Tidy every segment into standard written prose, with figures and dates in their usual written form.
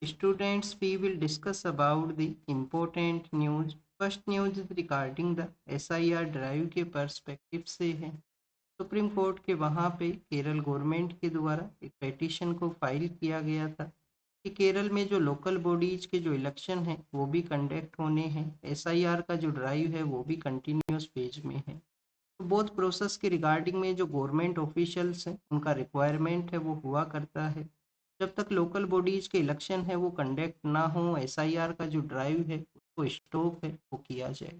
Students, we will discuss about the important news. First news is regarding the SIR drive के perspective से है। Supreme court के वहाँ पे केरल गवर्नमेंट के द्वारा एक पेटिशन को फाइल किया गया था कि केरल में जो लोकल बॉडीज के जो इलेक्शन है वो भी कंडक्ट होने हैं। SIR का जो ड्राइव है वो भी कंटिन्यूस फेज में है। तो बोथ प्रोसेस के रिगार्डिंग में जो गवर्नमेंट ऑफिशियल्स हैं उनका रिक्वायरमेंट है वो हुआ करता है जब तक लोकल बॉडीज के इलेक्शन है वो कंडक्ट ना हो SIR का जो ड्राइव है उसको स्टॉप है वो किया जाए।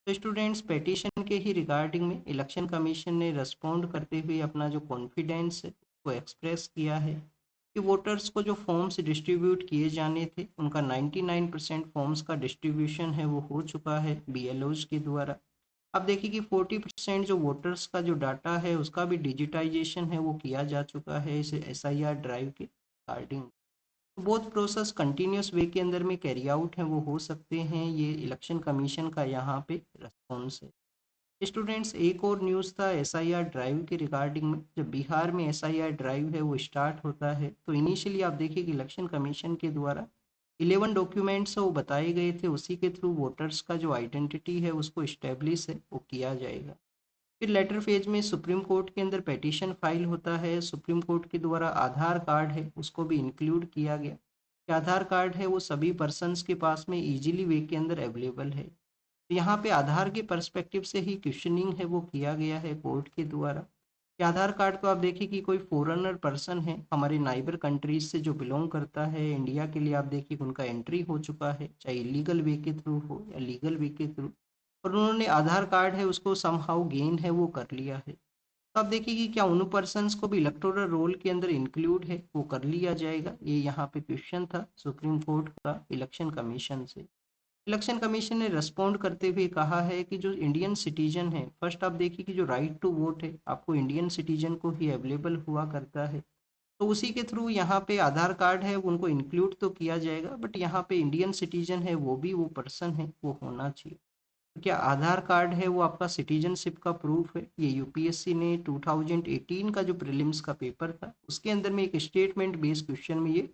तो स्टूडेंट्स, पेटिशन के ही रिगार्डिंग में इलेक्शन कमीशन ने रिस्पॉन्ड करते हुए अपना जो कॉन्फिडेंस है वो एक्सप्रेस किया है कि वोटर्स को जो फॉर्म्स डिस्ट्रीब्यूट किए जाने थे उनका 99% फॉर्म्स का डिस्ट्रीब्यूशन है वो हो चुका है BLOs के द्वारा। अब देखिए कि 40% जो वोटर्स का जो डाटा है उसका भी डिजिटाइजेशन है वो किया जा चुका है इस SIR ड्राइव के रिगार्डिंग। बोथ प्रोसेस कंटिन्यूस वे के अंदर में कैरी आउट हैं वो हो सकते हैं, ये इलेक्शन कमीशन का यहाँ पे रेस्पॉन्स है। स्टूडेंट्स, एक और न्यूज़ था SIR ड्राइव के रिगार्डिंग में। जब बिहार में SIR ड्राइव है वो स्टार्ट होता है तो इनिशियली आप देखिए कि इलेक्शन कमीशन के द्वारा 11 डॉक्यूमेंट्स वो बताए गए थे, उसी के थ्रू वोटर्स का जो आइडेंटिटी है उसको इस्टेब्लिश है वो किया जाएगा। फिर लेटर फेज में सुप्रीम कोर्ट के अंदर पेटिशन फाइल होता है। सुप्रीम कोर्ट के द्वारा आधार कार्ड है उसको भी इंक्लूड किया गया कि आधार कार्ड है वो सभी पर्सन्स के पास में इजीली वे के अंदर अवेलेबल है। तो यहाँ पे आधार के पर्सपेक्टिव से ही क्वेश्चनिंग है वो किया गया है कोर्ट के द्वारा कि आधार कार्ड तो आप देखिए कि कोई फॉरेनर पर्सन है हमारे नाइबर कंट्रीज से जो बिलोंग करता है इंडिया के लिए, आप देखिए कि उनका एंट्री हो चुका है, चाहे इलीगल वे के थ्रू हो या लीगल वे के थ्रू, और उन्होंने आधार कार्ड है उसको समहाउ गेन है वो कर लिया है। तो आप देखिए कि क्या उन पर्सन्स को भी इलेक्टोरल रोल के अंदर इंक्लूड है वो कर लिया जाएगा, ये यहाँ पे क्वेश्चन था सुप्रीम कोर्ट का इलेक्शन कमीशन से। इलेक्शन कमीशन ने रिस्पॉन्ड करते हुए कहा है कि जो इंडियन सिटीजन है, फर्स्ट आप देखिए कि जो राइट टू वोट है आपको इंडियन सिटीजन को ही अवेलेबल हुआ करता है, तो उसी के थ्रू यहाँ पे आधार कार्ड है उनको इंक्लूड तो किया जाएगा, बट यहाँ पे इंडियन सिटीजन है वो भी वो पर्सन है वो होना चाहिए। तो क्या आधार कार्ड है वो आपका सिटीजनशिप का प्रूफ है? ये यूपीएससी ने 2018 का जो प्रीलिम्स का पेपर था उसके अंदर में एक स्टेटमेंट बेस्ड क्वेश्चन में ये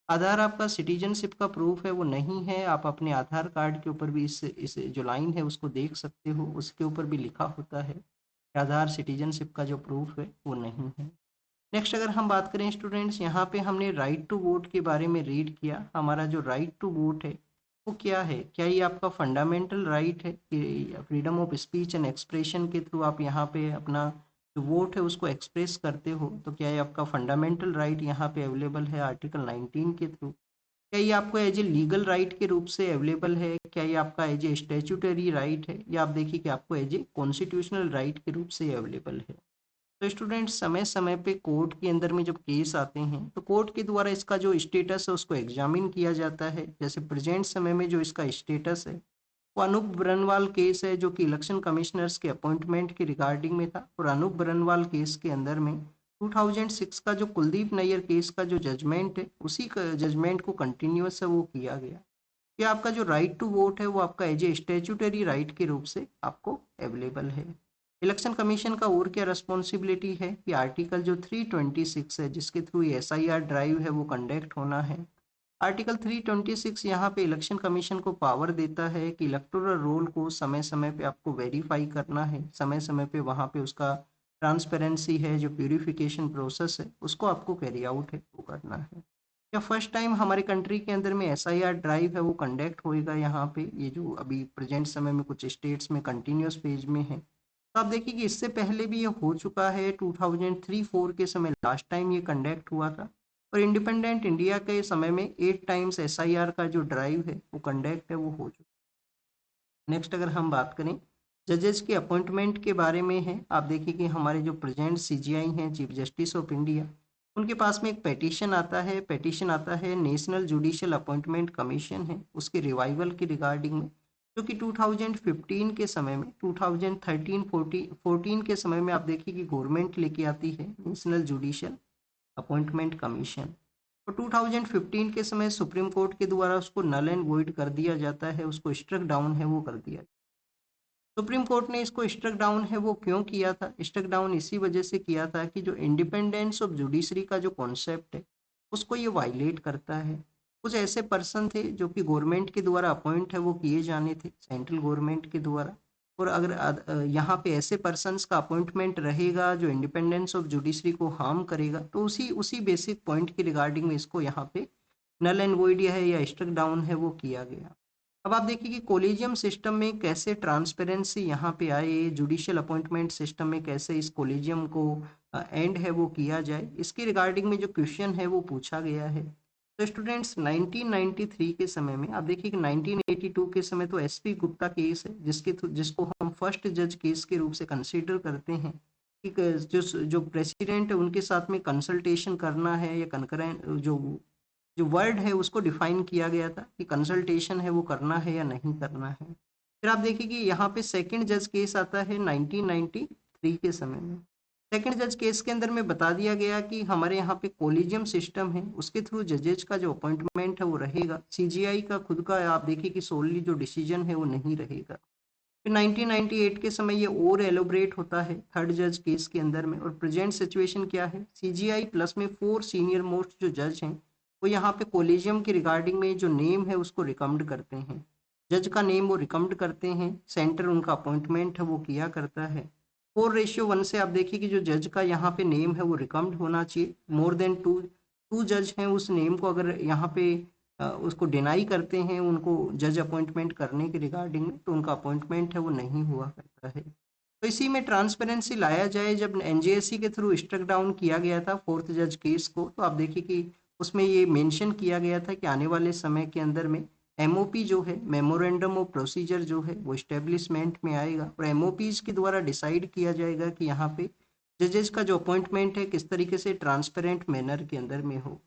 आधार आपका सिटीजनशिप का प्रूफ है वो नहीं है। आप अपने आधार कार्ड के ऊपर भी इस जो लाइन है उसको देख सकते हो, उसके ऊपर भी लिखा होता है कि आधार सिटीजनशिप का जो प्रूफ है वो नहीं है। नेक्स्ट अगर हम बात करें स्टूडेंट्स, यहाँ पे हमने राइट टू वोट के बारे में रीड किया। हमारा जो राइट टू वोट है वो क्या है? क्या ये आपका फंडामेंटल राइट है कि freedom of speech and expression के थ्रू आप यहाँ पे अपना जो वोट है उसको एक्सप्रेस करते हो? तो क्या ये आपका फंडामेंटल राइट यहाँ पे अवेलेबल है आर्टिकल 19 के थ्रू? क्या ये आपको एज ए लीगल राइट के रूप से अवेलेबल है? क्या ये आपका एज ए स्टैट्यूटरी राइट है, या आप देखिए कि आपको एज ए कॉन्स्टिट्यूशनल राइट के रूप से अवेलेबल है? तो स्टूडेंट्स, समय समय पे कोर्ट के अंदर में जब केस आते हैं तो कोर्ट के द्वारा इसका जो स्टेटस है उसको एग्जामिन किया जाता है। जैसे प्रेजेंट समय में जो इसका स्टेटस है वो अनूप बरनवाल केस है जो कि इलेक्शन कमिश्नर्स के अपॉइंटमेंट के रिगार्डिंग में था, और अनूप बरनवाल केस के अंदर में 2006 का जो कुलदीप नैयर केस का जो जजमेंट है उसी जजमेंट को कंटिन्यूस है वो किया गया कि आपका जो राइट टू वोट है वो आपका एज ए स्टेचुटरी राइट के रूप से आपको अवेलेबल है। इलेक्शन कमीशन का और क्या रिस्पॉन्सिबिलिटी है कि आर्टिकल जो 326 है जिसके थ्रू SIR ड्राइव है वो कंडक्ट होना है। आर्टिकल 326 यहाँ पे इलेक्शन कमीशन को पावर देता है कि इलेक्टोरल रोल को समय समय पे आपको वेरीफाई करना है, समय समय पे वहाँ पे उसका ट्रांसपेरेंसी है, जो प्यूरिफिकेशन प्रोसेस है उसको आपको कैरी आउट है वो करना है। या फर्स्ट टाइम हमारे कंट्री के अंदर में SIR ड्राइव है वो कंडक्ट होएगा यहाँ पे, ये जो अभी प्रेजेंट समय में कुछ स्टेट्स में कंटिन्यूस फेज में है। तो आप देखिए कि इससे पहले भी ये हो चुका है, 2003-4 के समय लास्ट टाइम ये कंडक्ट हुआ था, और इंडिपेंडेंट इंडिया के समय में 8 टाइम्स SIR का जो ड्राइव है वो कंडक्ट है वो हो चुका है। नेक्स्ट अगर हम बात करें जजेस के अपॉइंटमेंट के बारे में है, आप देखिए कि हमारे जो प्रेजेंट CGI हैं, चीफ जस्टिस ऑफ इंडिया, उनके पास में एक पेटिशन आता है नेशनल जुडिशियल अपॉइंटमेंट कमीशन है उसके रिवाइवल के रिगार्डिंग में, जो कि 2015 के समय में 2013-14 के समय में आप देखिए कि गवर्नमेंट लेके आती है नेशनल जुडिशियल अपॉइंटमेंट कमीशन। तो 2015 के समय सुप्रीम कोर्ट के द्वारा उसको नल एंड वॉइड कर दिया जाता है, उसको स्ट्रक डाउन है वो कर दिया। सुप्रीम कोर्ट ने इसको स्ट्रक डाउन है वो क्यों किया था? स्ट्रक डाउन इसी वजह से किया था कि जो इंडिपेंडेंस ऑफ जुडिशरी का जो कॉन्सेप्ट है उसको ये वायलेट करता है। कुछ ऐसे पर्सन थे जो कि गवर्नमेंट के द्वारा अपॉइंट है वो किए जाने थे, सेंट्रल गवर्नमेंट के द्वारा। और अगर यहाँ पे ऐसे पर्सन्स का अपॉइंटमेंट रहेगा जो इंडिपेंडेंस ऑफ जुडिशरी को हार्म करेगा, तो उसी उसी बेसिक पॉइंट के रिगार्डिंग में इसको यहाँ पे नल एंड वॉइड है या स्ट्रक डाउन है वो किया गया। अब आप देखिए कि कोलिजियम सिस्टम में कैसे ट्रांसपेरेंसी यहाँ पे आए, जुडिशियल अपॉइंटमेंट सिस्टम में कैसे इस कोलिजियम को एंड है वो किया जाए, इसके रिगार्डिंग में जो क्वेश्चन है वो पूछा गया है। तो स्टूडेंट्स 1993 के समय में आप देखिए कि 1982 के समय तो एसपी गुप्ता केस है, जिसको हम फर्स्ट जज केस के रूप से कंसीडर करते हैं कि जो जो प्रेसिडेंट है उनके साथ में कंसल्टेशन करना है या कंकरेंट जो जो वर्ड है उसको डिफाइन किया गया था कि कंसल्टेशन है वो करना है या नहीं करना है। फिर आप देखिए कि यहाँ पे सेकंड जज केस आता है 1993 के समय में। सेकंड जज केस के अंदर में बता दिया गया कि हमारे यहाँ पे कोलिजियम सिस्टम है, उसके थ्रू जजेज का जो अपॉइंटमेंट है वो रहेगा, सीजीआई का खुद का आप देखिए कि सोलली जो डिसीजन है वो नहीं रहेगा। फिर 1998 के समय ये और एलोबरेट होता है थर्ड जज केस के अंदर में। और प्रेजेंट सिचुएशन क्या है, सीजीआई प्लस में 4 सीनियर मोस्ट जो जज हैं वो यहाँ पे कोलिजियम के रिगार्डिंग में जो नेम है उसको रिकमेंड करते हैं, जज का नेम वो रिकमेंड करते हैं, सेंटर उनका अपॉइंटमेंट है वो किया करता है। 4:1 से आप देखिए कि जो जज का यहाँ पे नेम है वो रिकमेंड होना चाहिए, मोर देन टू टू जज हैं उस नेम को अगर यहाँ पे उसको डिनाई करते हैं उनको जज अपॉइंटमेंट करने के रिगार्डिंग में, तो उनका अपॉइंटमेंट है वो नहीं हुआ करता है। तो इसी में ट्रांसपेरेंसी लाया जाए, जब एनजेएससी के थ्रू स्ट्रक डाउन किया गया था फोर्थ जज केस को, तो आप देखिए कि उसमें ये मेंशन किया गया था कि आने वाले समय के अंदर में एमओपी जो है, मेमोरेंडम ऑफ प्रोसीजर जो है वो स्टेब्लिशमेंट में आएगा और एमओपीज के द्वारा डिसाइड किया जाएगा कि यहाँ पे जजेस का जो अपॉइंटमेंट है किस तरीके से ट्रांसपेरेंट मैनर के अंदर में हो।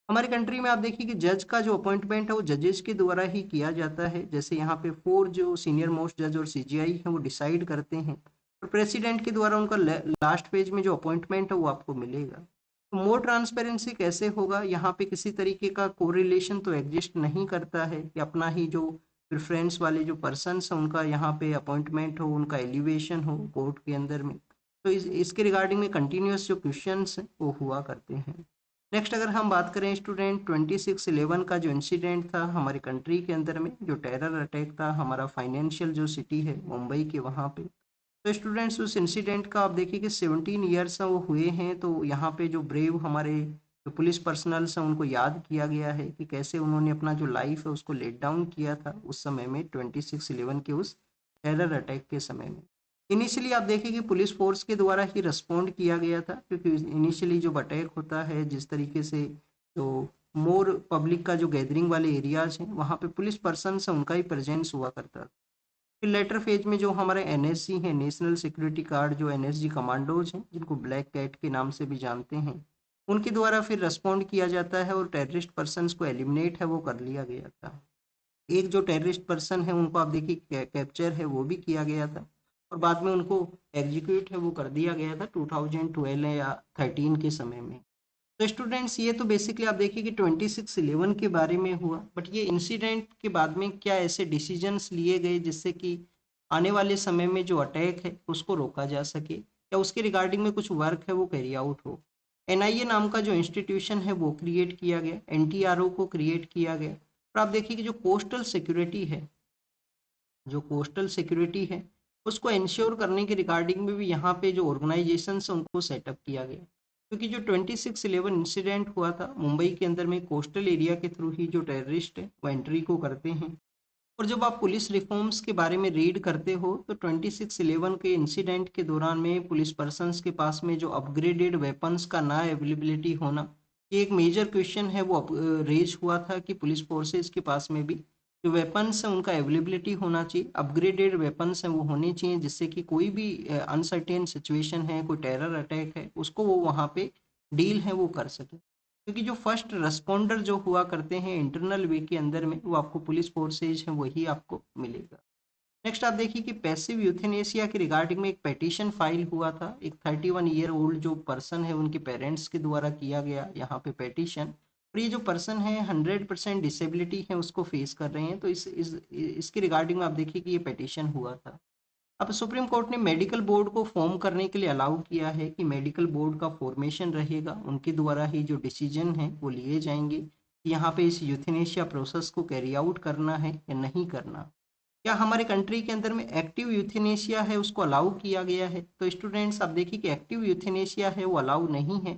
हमारे कंट्री में आप देखिए कि जज का जो अपॉइंटमेंट है वो जजेस के द्वारा ही किया जाता है, जैसे यहाँ पे 4 जो सीनियर मोस्ट जज और सीजीआई है वो डिसाइड करते हैं और प्रेसिडेंट के द्वारा उनका लास्ट पेज में जो अपॉइंटमेंट है वो आपको मिलेगा। तो मोर ट्रांसपेरेंसी कैसे होगा, यहाँ पे किसी तरीके का कोरिलेशन तो एग्जिस्ट नहीं करता है कि अपना ही जो प्रेफरेंस वाले जो पर्सनस हैं उनका यहाँ पे अपॉइंटमेंट हो, उनका एलिवेशन हो कोर्ट के अंदर में। तो इसके रिगार्डिंग में कंटिन्यूस जो क्वेश्चंस वो हुआ करते हैं। नेक्स्ट अगर हम बात करें स्टूडेंट 26/11 का जो इंसिडेंट था हमारे कंट्री के अंदर में, जो टेरर अटैक था हमारा फाइनेंशियल जो सिटी है मुंबई के वहाँ पे, तो स्टूडेंट्स उस इंसिडेंट का आप देखिए कि 17 ईयर्स वो हुए हैं। तो यहाँ पे जो ब्रेव हमारे जो पुलिस पर्सनल्स हैं उनको याद किया गया है कि कैसे उन्होंने अपना जो लाइफ है उसको लेट डाउन किया था उस समय में 26/11 के उस टेरर अटैक के समय में। इनिशियली आप देखिए कि पुलिस फोर्स के द्वारा ही रिस्पॉन्ड किया गया था, क्योंकि इनिशियली जो अटैक होता है जिस तरीके से जो मोर पब्लिक का जो गैदरिंग वाले एरियाज हैं वहाँ पे पुलिस पर्सन है उनका ही प्रेजेंस हुआ करता था। फिर लेटर फेज में जो हमारे एनएसजी हैं, नेशनल सिक्योरिटी गार्ड, जो एनएसजी कमांडोज हैं जिनको ब्लैक कैट के नाम से भी जानते हैं, उनके द्वारा फिर रिस्पॉन्ड किया जाता है और टेररिस्ट पर्सन को एलिमिनेट है वो कर लिया गया था। एक जो टेररिस्ट पर्सन है उनको आप देखिए कैप्चर है वो भी किया गया था और बाद में उनको एग्जीक्यूट है वो कर दिया गया था 2012 या 13 के समय में। तो स्टूडेंट्स ये तो बेसिकली आप देखिए कि 26/11 के बारे में हुआ, बट ये इंसिडेंट के बाद में क्या ऐसे डिसीजंस लिए गए जिससे कि आने वाले समय में जो अटैक है उसको रोका जा सके या उसके रिगार्डिंग में कुछ वर्क है वो कैरी आउट हो। एनआईए नाम का जो इंस्टीट्यूशन है वो क्रिएट किया गया, एनटीआरओ को क्रिएट किया गया। और आप देखिए कि जो कोस्टल सिक्योरिटी है उसको इंश्योर करने के रिगार्डिंग में भी यहाँ पे जो ऑर्गेनाइजेशन है उनको सेटअप किया गया, क्योंकि जो 26/11 इंसिडेंट हुआ था मुंबई के अंदर में कोस्टल एरिया के थ्रू ही जो टेररिस्ट है वो एंट्री को करते हैं। और जब आप पुलिस रिफॉर्म्स के बारे में रीड करते हो तो 26/11 के इंसिडेंट के दौरान में पुलिस पर्सन्स के पास में जो अपग्रेडेड वेपन्स का ना अवेलेबिलिटी होना, ये एक मेजर क्वेश्चन है वो रेज हुआ था कि पुलिस फोर्सेस के पास में भी जो वेपन्स हैं उनका अवेलेबिलिटी होना चाहिए, अपग्रेडेड वेपन्स हैं वो होने चाहिए, जिससे कि कोई भी अनसर्टेन सिचुएशन है, कोई टेरर अटैक है, उसको वो वहाँ पे डील है वो कर सके। क्योंकि जो फर्स्ट रेस्पॉन्डर जो हुआ करते हैं इंटरनल वे के अंदर में वो आपको पुलिस फोर्सेज हैं वही आपको मिलेगा। नेक्स्ट आप देखिए कि पैसिव यूथेनेसिया के रिगार्डिंग में एक पेटिशन फाइल हुआ था, एक 31 ईयर ओल्ड जो पर्सन है उनके पेरेंट्स के द्वारा किया गया यहाँ पे पेटिशन। और ये जो पर्सन है 100% डिसेबिलिटी है उसको फेस कर रहे हैं, तो इसके रिगार्डिंग में आप देखिए कि ये पेटिशन हुआ था। अब सुप्रीम कोर्ट ने मेडिकल बोर्ड को फॉर्म करने के लिए अलाउ किया है कि मेडिकल बोर्ड का फॉर्मेशन रहेगा, उनके द्वारा ही जो डिसीजन है वो लिए जाएंगे कि यहाँ पे इस यूथेनेशिया प्रोसेस को कैरी आउट करना है या नहीं करना। क्या हमारे कंट्री के अंदर में एक्टिव यूथेनेशिया है उसको अलाउ किया गया है? तो स्टूडेंट्स आप देखिए कि एक्टिव यूथेनेशिया है वो अलाउ नहीं है,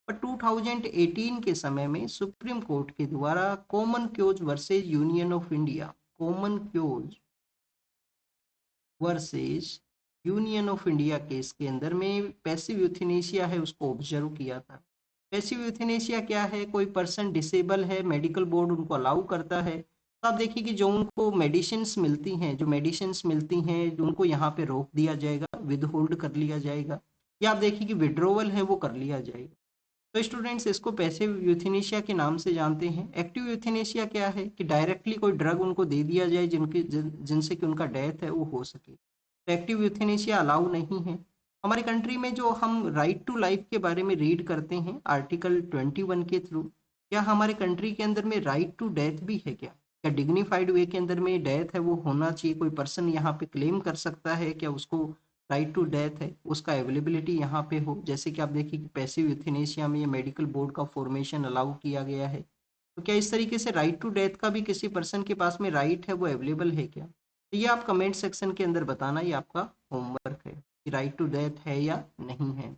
पर 2018 के समय में सुप्रीम कोर्ट के द्वारा common chaos versus union of India, common chaos versus union of India case के अंदर में पैसिव यूथेनेशिया है उसको ऑब्जर्व किया था। पैसिव यूथेनेशिया क्या है? कोई पर्सन डिसेबल है, मेडिकल बोर्ड उनको अलाउ करता है, तो आप देखिए कि जो उनको मेडिसिन्स मिलती हैं, जो मेडिसिन्स मिलती हैं जो उनको यहाँ पे रोक दिया जाएगा, विद होल्ड कर लिया जाएगा, या आप देखिए कि विड्रोवल है वो कर लिया जाएगा। तो स्टूडेंट्स इसको पैसिव यूथेनेशिया के नाम से जानते हैं। एक्टिव यूथेनेशिया क्या है कि डायरेक्टली कोई ड्रग उनको दे दिया जाए जिनसे कि उनका डेथ है वो हो सके, तो एक्टिव यूथेनेशिया अलाउ नहीं है। हमारी कंट्री में जो हम राइट टू लाइफ के बारे में रीड करते हैं आर्टिकल 21 के थ्रू, क्या हमारे कंट्री के अंदर में राइट टू डेथ भी है? क्या डिग्निफाइड वे के अंदर में डेथ है वो होना चाहिए? कोई पर्सन यहाँ पे क्लेम कर सकता है क्या उसको राइट टू डेथ है, उसका अवेलेबिलिटी यहाँ पे हो? जैसे कि आप देखिए कि पैसिव यूथेनेशिया में ये मेडिकल बोर्ड का फॉर्मेशन अलाउ किया गया है, तो क्या इस तरीके से राइट टू डेथ का भी किसी पर्सन के पास में राइट है वो अवेलेबल है क्या? तो ये आप कमेंट सेक्शन के अंदर बताना, ये आपका होमवर्क है कि राइट टू डेथ है या नहीं है।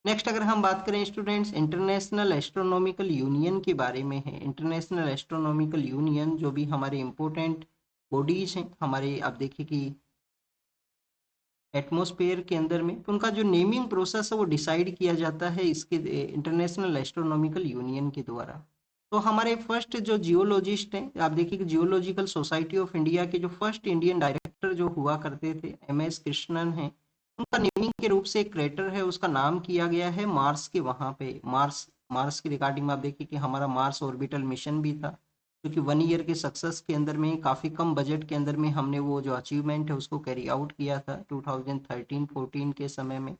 नेक्स्ट अगर हम बात करें स्टूडेंट्स इंटरनेशनल एस्ट्रोनॉमिकल यूनियन के बारे में है। इंटरनेशनल एस्ट्रोनॉमिकल यूनियन जो भी हमारे इंपॉर्टेंट बॉडीज हैं हमारे, आप देखिए कि एटमॉस्फेयर के अंदर में, तो उनका जो नेमिंग प्रोसेस है वो डिसाइड किया जाता है इसके इंटरनेशनल एस्ट्रोनॉमिकल यूनियन के द्वारा। तो हमारे फर्स्ट जो जियोलॉजिस्ट हैं, आप देखिए कि जियोलॉजिकल सोसाइटी ऑफ इंडिया के जो फर्स्ट इंडियन डायरेक्टर जो हुआ करते थे MS कृष्णन हैं, उनका नेमिंग के रूप से एक क्रेटर है उसका नाम किया गया है मार्स के, वहाँ पे मार्स, मार्स की रिगार्डिंग में आप देखिए कि हमारा मार्स ऑर्बिटल मिशन भी था, क्योंकि 1 ईयर के सक्सेस के अंदर में काफ़ी कम बजट के अंदर में हमने वो जो अचीवमेंट है उसको कैरी आउट किया था 2013-14 के समय में।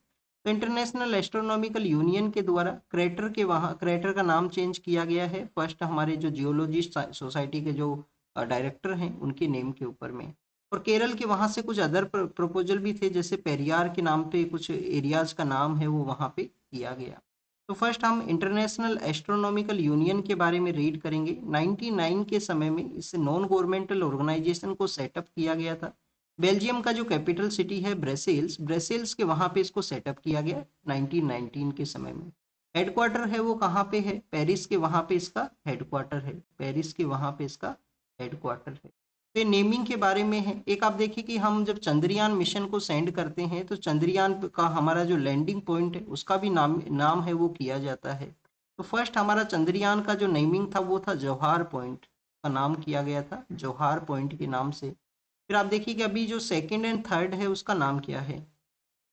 तो इंटरनेशनल एस्ट्रोनॉमिकल यूनियन के द्वारा क्रेटर के, वहाँ क्रेटर का नाम चेंज किया गया है फर्स्ट हमारे जो जियोलॉजिस्ट सोसाइटी के जो डायरेक्टर हैं उनके नेम के ऊपर में। और केरल के वहाँ से कुछ अदर प्रपोजल भी थे, जैसे पेरियार के नाम पे कुछ एरियाज का नाम है वो वहाँ पे किया गया। तो फर्स्ट हम इंटरनेशनल एस्ट्रोनॉमिकल यूनियन के बारे में रीड करेंगे। 99 के समय में इस नॉन गवर्नमेंटल ऑर्गेनाइजेशन को सेटअप किया गया था। बेल्जियम का जो कैपिटल सिटी है ब्रसेल्स, ब्रसेल्स के वहाँ पे इसको सेटअप किया गया 1919 के समय में। हेडक्वार्टर है वो कहाँ पे है? पेरिस के वहाँ पे इसका हेडक्वार्टर है, पेरिस के वहाँ पे इसका हेडक्वार्टर है। तो नेमिंग के बारे में है। एक आप देखिए कि हम जब चंद्रयान मिशन को सेंड करते हैं तो चंद्रयान का हमारा जो लैंडिंग पॉइंट है उसका भी नाम है वो किया जाता है। तो फर्स्ट हमारा चंद्रयान का जो नेमिंग था वो था जौहार पॉइंट, का नाम किया गया था जौहार पॉइंट के नाम से। फिर आप देखिए कि अभी जो सेकंड एंड थर्ड है उसका नाम क्या है?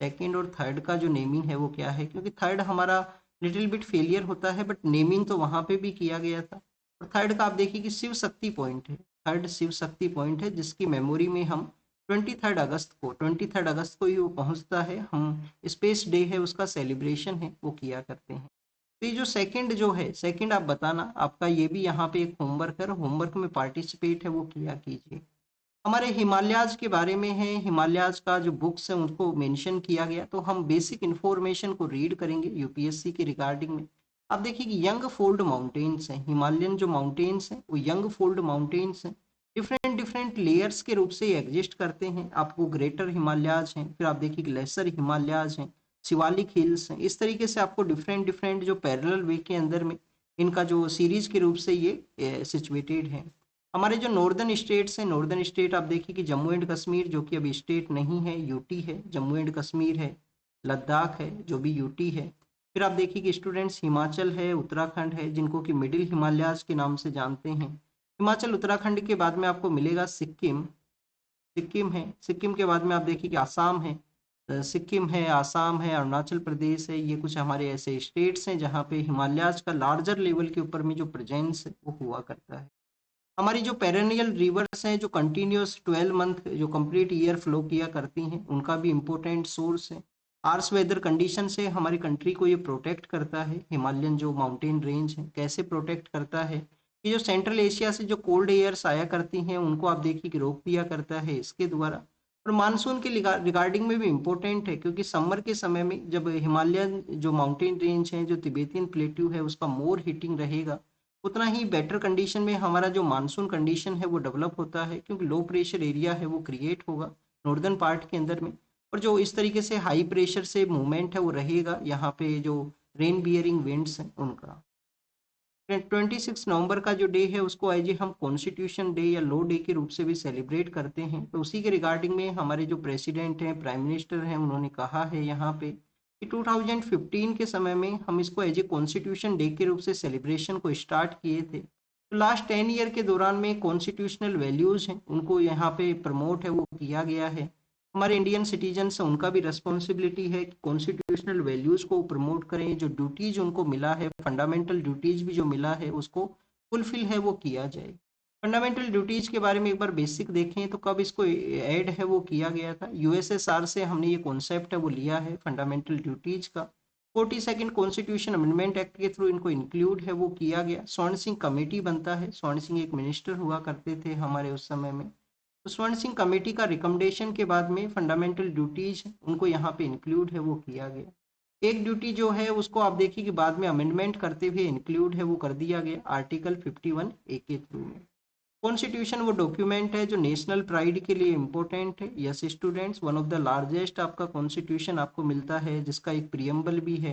सेकंड और थर्ड का जो नेमिंग है वो क्या है? क्योंकि थर्ड हमारा लिटिल बिट फेलियर होता है, बट नेमिंग तो वहाँ पे भी किया गया था। और थर्ड का आप देखिए कि शिव शक्ति पॉइंट है, थर्ड शिव शक्ति पॉइंट है जिसकी मेमोरी में हम 23 अगस्त को ही वो पहुँचता है, हम स्पेस डे है उसका सेलिब्रेशन है वो किया करते हैं। तो ये जो सेकंड जो है, सेकंड आप बताना, आपका ये भी यहाँ पे एक होमवर्क है, होमवर्क में पार्टिसिपेट है वो किया कीजिए। हमारे हिमालयाज के बारे में है, हिमालयाज का जो बुक्स है उनको मेंशन किया गया, तो हम बेसिक इन्फॉर्मेशन को रीड करेंगे यूपीएससी के रिगार्डिंग में। आप देखिए कि यंग फोल्ड माउंटेन्स हैं, हिमालयन जो माउंटेन्स हैं वो यंग फोल्ड माउंटेन्स हैं, डिफरेंट डिफरेंट लेयर्स के रूप से एग्जिस्ट करते हैं। आपको ग्रेटर हिमालयाज हैं, फिर आप देखिए कि लेसर हिमालयाज हैं, शिवालिक हिल्स हैं, इस तरीके से आपको डिफरेंट डिफरेंट जो पैरेलल वे के अंदर में इनका जो सीरीज के रूप से ये सिचुएटेड है। हमारे जो नॉर्दर्न स्टेट्स हैं, नॉर्दर्न स्टेट आप देखिए कि जम्मू एंड कश्मीर जो कि अभी स्टेट नहीं है, यूटी है, जम्मू एंड कश्मीर है, लद्दाख है जो भी यूटी है। फिर आप देखिए कि स्टूडेंट्स हिमाचल है, उत्तराखंड है, जिनको कि मिडिल हिमालयाज के नाम से जानते हैं। हिमाचल उत्तराखंड के बाद में आपको मिलेगा सिक्किम, सिक्किम है, सिक्किम के बाद में आप देखिए कि आसाम है, सिक्किम है, आसाम है, अरुणाचल प्रदेश है। ये कुछ हमारे ऐसे स्टेट्स हैं जहाँ पे हिमालयाज का लार्जर लेवल के ऊपर में जो प्रेजेंस है वो हुआ करता है। हमारी जो पेरेनियल रिवर्स हैं जो कंटिन्यूस 12 मंथ जो कंप्लीट ईयर फ्लो किया करती हैं, उनका भी इम्पोर्टेंट सोर्स है। आर्स वेदर कंडीशन से हमारी कंट्री को ये प्रोटेक्ट करता है। हिमालयन जो माउंटेन रेंज है कैसे प्रोटेक्ट करता है? ये जो सेंट्रल एशिया से जो कोल्ड एयर्स आया करती हैं उनको आप देखिए कि रोक दिया करता है इसके द्वारा। और मानसून के रिगार्डिंग में भी इम्पोर्टेंट है, क्योंकि समर के समय में जब हिमालयन जो माउंटेन रेंज है, जो तिबेतियन प्लेट्यू है, उसका मोर हीटिंग रहेगा, उतना ही बेटर कंडीशन में हमारा जो मानसून कंडीशन है वो डेवलप होता है, क्योंकि लो प्रेशर एरिया है वो क्रिएट होगा नॉर्दर्न पार्ट के अंदर में। और जो इस तरीके से हाई प्रेशर से मूवमेंट है वो रहेगा यहाँ पे, जो रेन बियरिंग विंड्स हैं उनका। 26 नवंबर का जो डे है उसको एज हम कॉन्स्टिट्यूशन डे या लॉ डे के रूप से भी सेलिब्रेट करते हैं। तो उसी के रिगार्डिंग में हमारे जो प्रेसिडेंट हैं, प्राइम मिनिस्टर हैं, उन्होंने कहा है यहाँ पे कि 2015 के समय में हम इसको एज ए कॉन्स्टिट्यूशन डे के रूप से सेलिब्रेशन को स्टार्ट किए थे। तो लास्ट 10 ईयर के दौरान में कॉन्स्टिट्यूशनल वैल्यूज हैं उनको यहाँ पे प्रमोट है वो किया गया है। हमारे इंडियन सिटीजन्स हैं उनका भी रिस्पॉन्सिबिलिटी है कि कॉन्स्टिट्यूशनल वैल्यूज को प्रमोट करें, जो ड्यूटीज उनको मिला है, फंडामेंटल ड्यूटीज भी जो मिला है उसको फुलफिल है वो किया जाए। फंडामेंटल ड्यूटीज के बारे में एक बार बेसिक देखें तो कब इसको ऐड है वो किया गया था, यूएसएसआर से हमने ये कॉन्सेप्ट है वो लिया है फंडामेंटल ड्यूटीज का। 42nd कॉन्स्टिट्यूशन अमेंडमेंट एक्ट के थ्रू इनको इंक्लूड है वो किया गया। स्वर्ण सिंह कमेटी बनता है, स्वर्ण सिंह एक मिनिस्टर हुआ करते थे हमारे उस समय में। तो स्वर्ण सिंह कमेटी का रिकमेंडेशन के बाद में फंडामेंटल ड्यूटीज उनको यहाँ पे इंक्लूड है वो किया गया। एक ड्यूटी जो है उसको आप देखिए कि बाद में अमेंडमेंट करते हुए इंक्लूड है वो कर दिया गया आर्टिकल 51A के थ्रू में। कॉन्स्टिट्यूशन वो डॉक्यूमेंट है जो नेशनल प्राइड के लिए इम्पोर्टेंट है। Yes students, one of the largest आपका कॉन्स्टिट्यूशन आपको मिलता है जिसका एक प्रियम्बल भी है।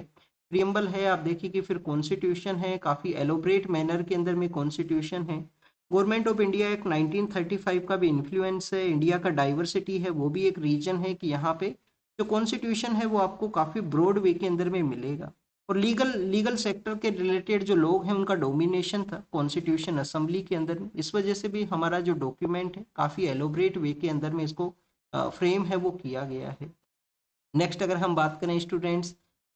प्रियम्बल है, आप देखिए कि फिर कॉन्स्टिट्यूशन है, काफ़ी एलोबरेट मैनर के अंदर में कॉन्स्टिट्यूशन है। गवर्नमेंट ऑफ इंडिया एक्ट 1935 का भी इन्फ्लुएंस है। इंडिया का डाइवर्सिटी है वो भी एक रीजन है कि यहाँ पे जो कॉन्स्टिट्यूशन है वो आपको काफ़ी ब्रॉड वे के अंदर में मिलेगा। और लीगल लीगल सेक्टर के रिलेटेड जो लोग हैं उनका डोमिनेशन था कॉन्स्टिट्यूशन असेंबली के अंदर में। इस वजह से भी हमारा जो डॉक्यूमेंट है काफ़ी एलोबरेट वे के अंदर में इसको फ्रेम है वो किया गया है। नेक्स्ट अगर हम बात करें स्टूडेंट्स,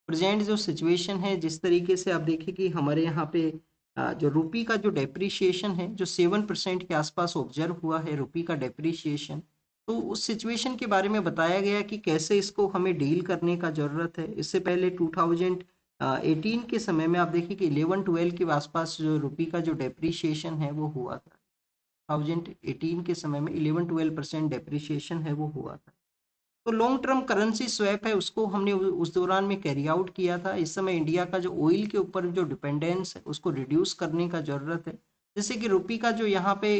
प्रेजेंट जो सिचुएशन है, जिस तरीके से आप देखिए कि हमारे यहाँ पे जो रुपी का जो डेप्रिसिएशन है जो 7% के आसपास ऑब्जर्व हुआ है रुपी का डेप्रिसिएशन। तो उस सिचुएशन के बारे में बताया गया कि कैसे इसको हमें डील करने का ज़रूरत है। इससे पहले 2018 के समय में आप देखिए कि 11-12 के आसपास जो रुपी का जो डेप्रिसिएशन है वो हुआ था। 2018 के समय में 11-12% डेप्रिसिएशन है वो हुआ था। तो लॉन्ग टर्म करेंसी स्वैप है उसको हमने उस दौरान में कैरी आउट किया था। इस समय इंडिया का जो ऑयल के ऊपर जो डिपेंडेंस है उसको रिड्यूस करने का ज़रूरत है। जैसे कि रुपी का जो यहाँ पे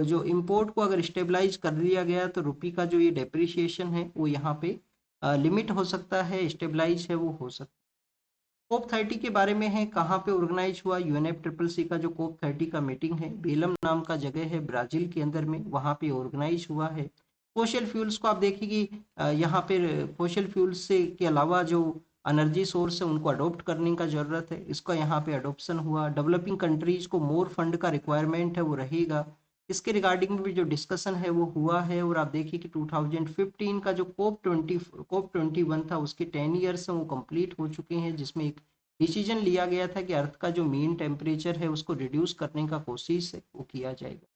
जो इम्पोर्ट को अगर स्टेबलाइज कर दिया गया तो रुपी का जो ये डेप्रिसिएशन है वो यहाँ पे लिमिट हो सकता है, स्टेबलाइज है वो हो सकता है। कोप 30 के बारे में है, कहाँ पे ऑर्गेनाइज हुआ, UNFCCC का जो कोप 30 का मीटिंग है बेलम नाम का जगह है ब्राजील के अंदर में, वहाँ पे ऑर्गेनाइज हुआ है। फोशल फ्यूल्स को आप देखिए कि यहाँ पे फोशल फ्यूल्स से के अलावा जो एनर्जी सोर्स है उनको अडॉप्ट करने का ज़रूरत है, इसका यहाँ पे अडोप्शन हुआ। डेवलपिंग कंट्रीज को मोर फंड का रिक्वायरमेंट है वो रहेगा, इसके रिगार्डिंग भी जो डिस्कशन है वो हुआ है। और आप देखिए कि 2015 का जो COP21 था उसके 10 ईयर्स हैं वो कंप्लीट हो चुके हैं, जिसमें एक डिसीजन लिया गया था कि अर्थ का जो मीन टेम्परेचर है उसको रिड्यूस करने का कोशिश है वो किया जाएगा।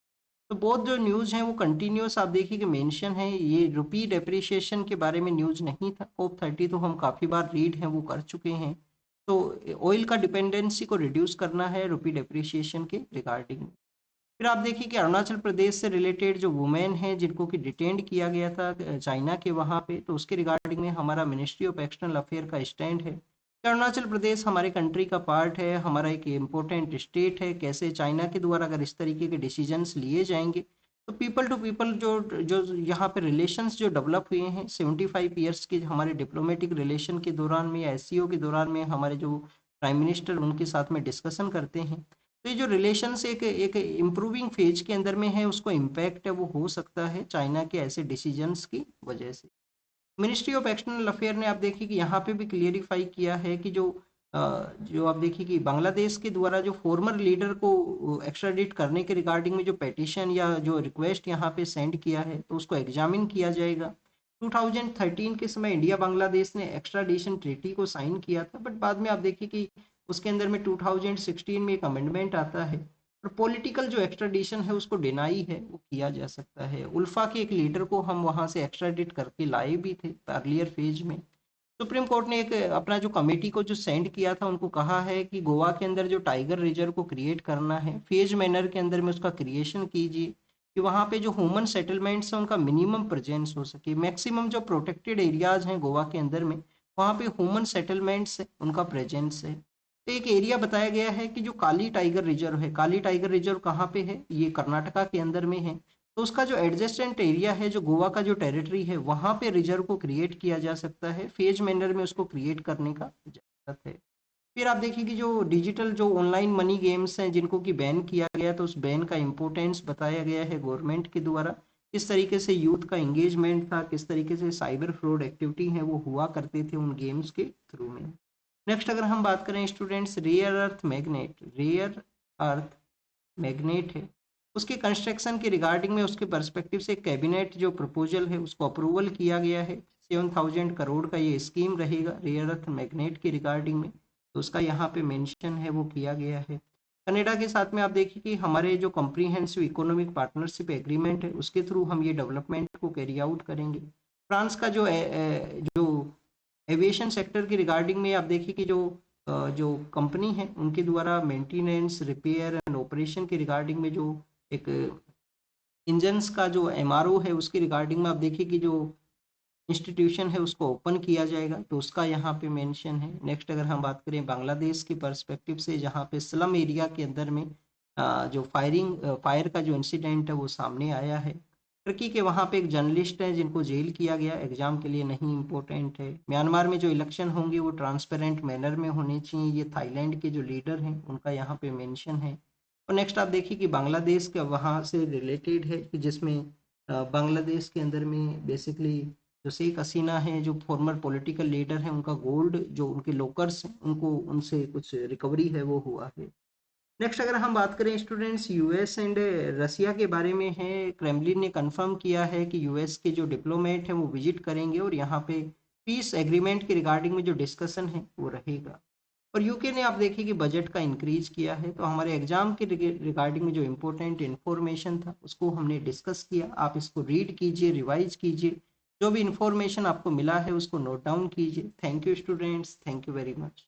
तो बहुत जो न्यूज़ हैं वो कंटिन्यूस आप देखिए कि मेंशन है। ये रुपी डेप्रिसिएशन के बारे में न्यूज़ नहीं था, COP 30 तो हम काफ़ी बार रीड हैं वो कर चुके हैं। तो ऑयल का डिपेंडेंसी को रिड्यूस करना है रुपी डेप्रिसिएशन के रिगार्डिंग। फिर आप देखिए कि अरुणाचल प्रदेश से रिलेटेड जो वुमेन हैं जिनको कि डिटेंड किया गया था चाइना के वहाँ पे, तो उसके रिगार्डिंग में हमारा मिनिस्ट्री ऑफ एक्सटर्नल अफेयर का स्टैंड है कि अरुणाचल प्रदेश हमारे कंट्री का पार्ट है, हमारा एक इम्पोर्टेंट स्टेट है। कैसे चाइना के द्वारा अगर इस तरीके के डिसीजंस लिए जाएंगे तो पीपल टू पीपल जो जो यहाँ पे रिलेशंस जो डेवलप हुए हैं 75 ईयर्स के हमारे डिप्लोमेटिक रिलेशन के दौरान में या एससीओ के दौरान में हमारे जो प्राइम मिनिस्टर उनके साथ में डिस्कशन करते हैं, तो ये जो रिलेशंस एक एक इम्प्रूविंग फेज के अंदर में है उसको इम्पैक्ट है वो हो सकता है चाइना के ऐसे डिसीजंस की वजह से। मिनिस्ट्री ऑफ एक्सटर्नल अफेयर ने आप देखिए कि यहाँ पे भी क्लियरिफाई किया है कि जो आप देखिए कि बांग्लादेश के द्वारा जो फॉर्मर लीडर को एक्स्ट्राडिट करने के रिगार्डिंग में जो पेटिशन या जो रिक्वेस्ट यहाँ पे सेंड किया है तो उसको एग्जामिन किया जाएगा। 2013 के समय इंडिया बांग्लादेश ने एक्स्ट्राडिशन ट्रीटी को साइन किया था, बट बाद में आप देखिए कि उसके अंदर में 2016 में एक अमेंडमेंट आता है और पॉलिटिकल जो एक्स्ट्राडिशन है उसको डिनाई है वो किया जा सकता है। उल्फा के एक लीडर को हम वहाँ से एक्स्ट्राडिट करके लाए भी थे अर्लियर फेज में। सुप्रीम कोर्ट ने एक अपना जो कमेटी को जो सेंड किया था उनको कहा है कि गोवा के अंदर जो टाइगर रिजर्व को क्रिएट करना है फेज मैनर के अंदर में उसका क्रिएशन कीजिए। कि वहाँ पे जो ह्यूमन सेटलमेंट्स हैं उनका मिनिमम प्रेजेंस हो सके। मैक्सिमम जो प्रोटेक्टेड एरियाज हैं गोवा के अंदर में, वहाँ पे ह्यूमन सेटलमेंट्स है उनका प्रेजेंस है। तो एक एरिया बताया गया है कि जो काली टाइगर रिजर्व है, काली टाइगर रिजर्व कहाँ पे है, ये कर्नाटका के अंदर में है। तो उसका जो एडजेस्टेंट एरिया है, जो गोवा का जो टेरिटरी है, वहाँ पे रिजर्व को क्रिएट किया जा सकता है, फेज मैनर में उसको क्रिएट करने का जरूरत है। फिर आप देखिए कि जो डिजिटल जो ऑनलाइन मनी गेम्स हैं जिनको कि बैन किया गया, तो उस बैन का इम्पोर्टेंस बताया गया है गवर्नमेंट के द्वारा। किस तरीके से यूथ का एंगेजमेंट था, किस तरीके से साइबर फ्रॉड एक्टिविटी है वो हुआ करते थे उन गेम्स के थ्रू में। नेक्स्ट अगर हम बात करें स्टूडेंट्स, रेयर अर्थ मैग्नेट है, उसके कंस्ट्रक्शन के रिगार्डिंग में उसके पर्सपेक्टिव से कैबिनेट जो प्रपोजल है उसको अप्रूवल किया गया है। 7,000 करोड़ का ये स्कीम रहेगा रेयर अर्थ मैग्नेट के रिगार्डिंग में, तो उसका यहाँ पे मेंशन है वो किया गया है। कनाडा के साथ में आप देखिए कि हमारे जो कॉम्प्रिहेंसिव इकोनॉमिक पार्टनरशिप एग्रीमेंट है उसके थ्रू हम ये डेवलपमेंट को कैरी आउट करेंगे। फ्रांस का जो एविएशन सेक्टर की रिगार्डिंग में आप देखिए कि जो कंपनी है उनके द्वारा मेंटेनेंस, रिपेयर एंड ऑपरेशन के रिगार्डिंग में जो एक इंजन्स का जो एमआरओ है उसके रिगार्डिंग में आप देखिए कि जो इंस्टीट्यूशन है उसको ओपन किया जाएगा, तो उसका यहाँ पे मेंशन है। नेक्स्ट अगर हम बात करें बांग्लादेश के पर्सपेक्टिव से, जहाँ पे स्लम एरिया के अंदर में जो फायर का जो इंसिडेंट है वो सामने आया है। टर्की के वहाँ पे एक जर्नलिस्ट है जिनको जेल किया गया, एग्जाम के लिए नहीं इम्पोर्टेंट है। म्यांमार में जो इलेक्शन होंगे वो ट्रांसपेरेंट मैनर में होने चाहिए, ये थाईलैंड के जो लीडर हैं उनका यहाँ पे मेंशन है। और नेक्स्ट आप देखिए कि बांग्लादेश का वहाँ से रिलेटेड है कि जिसमें बांग्लादेश के अंदर में बेसिकली जो शेख हसीना है, जो फॉर्मर पॉलिटिकल लीडर हैं, उनका गोल्ड जो उनके लोकर्स हैं उनको उनसे कुछ रिकवरी है वो हुआ है। नेक्स्ट अगर हम बात करें स्टूडेंट्स यूएस एंड रसिया के बारे में है, क्रेमलिन ने कंफर्म किया है कि यूएस के जो डिप्लोमेट हैं वो विजिट करेंगे और यहाँ पे पीस एग्रीमेंट के रिगार्डिंग में जो डिस्कशन है वो रहेगा। और यूके ने आप देखिए कि बजट का इंक्रीज किया है, तो हमारे एग्जाम के रिगार्डिंग में जो इम्पोर्टेंट इन्फॉर्मेशन था उसको हमने डिस्कस किया। आप इसको रीड कीजिए, रिवाइज कीजिए, जो भी इन्फॉर्मेशन आपको मिला है उसको नोट डाउन कीजिए। Thank you students, thank you very much.